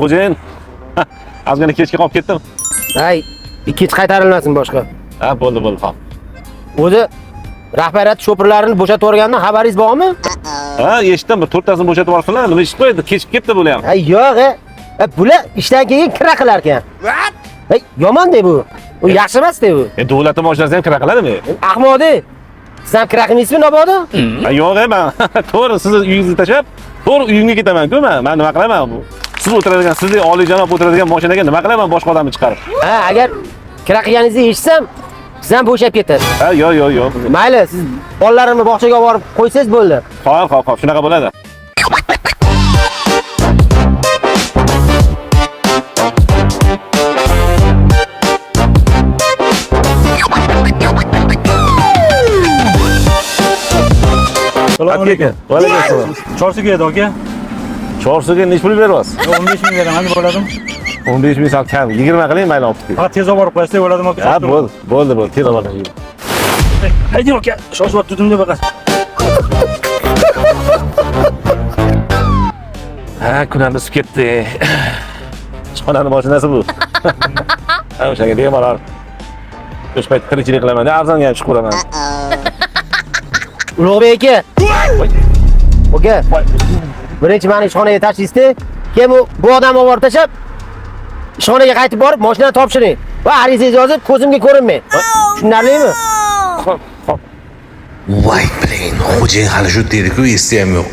xo'jayin. Ozgina kechga qolib ketdim. Hay, ikkinchi qaytarilmasin boshqa. Ha, bo'ldi, xo'p. O'zi rahbariyat sho'pirlarini bo'shatib yuborgandan xabaringiz bormi? Ha, eshitdim, bir 4 tasini bo'shatib yuborsinlar, nima ish qo'ydi, kechib ketdi bo'lar. Hay, yo'q, bular ishdan keyin kira qilar ekan. Hey, yomon-da bu. U yaxshi emas-da bu. Davlat mashinasi ham kira qiladimi? Ahmodi. Siz ham kira qilmaysizmi, Nabodo? Ha, yo'q, men to'g'ri sizni uyingizni tashlab, to'g'ri uyimga ketaman-ku men. Men nima qilaman bu? Siz o'tiradigan, sizni oliyjanob o'tiradigan mashinaga nima qilaman boshqa odamni chiqarib? Ha, agar kira qilganingizni eshitsam, siz ham bo'shab ketasiz. Ha, yo'q. Mayli, siz bolalarimni bog'chaga olib borib qo'ysangiz bo'ldi. Xo'p, shunaqa bo'ladi. Assalomu alaykum. Va alaykum assalom. Chorsuga edi aka. Chorsuga necha pul beryapsiz? 15 ming beraman, bo'ladimi? 15 ming sal kam. 20 qiling, mayli olib keting. Ha, tez olib borib qo'yasiz, bo'ladimi aka? Ha, bo'ldi, tez olib qo'ying. Haydang aka, shoshib turdim deb baqas. Ha, kunlarimiz o'tib ketdi. Chiqonani mashinasi bu. Ha, o'shaga bemalol. O'sha payt tirikchilik qilaman, arzonga ham chiqib qo'raman. Ulug'bek aka. Oka. Birinchi meni ishxonaga tashlaysiz-da, keyin bu odamni olib tashlab ishxonaga qaytib borib mashinani topshiring. Va arizangizni yozib, ko'zimga ko'rinmang. Tushunarlimi? Xo'p. Voy, bilayin, xo'jayin hali shu dedi-ku, esi ham yo'q.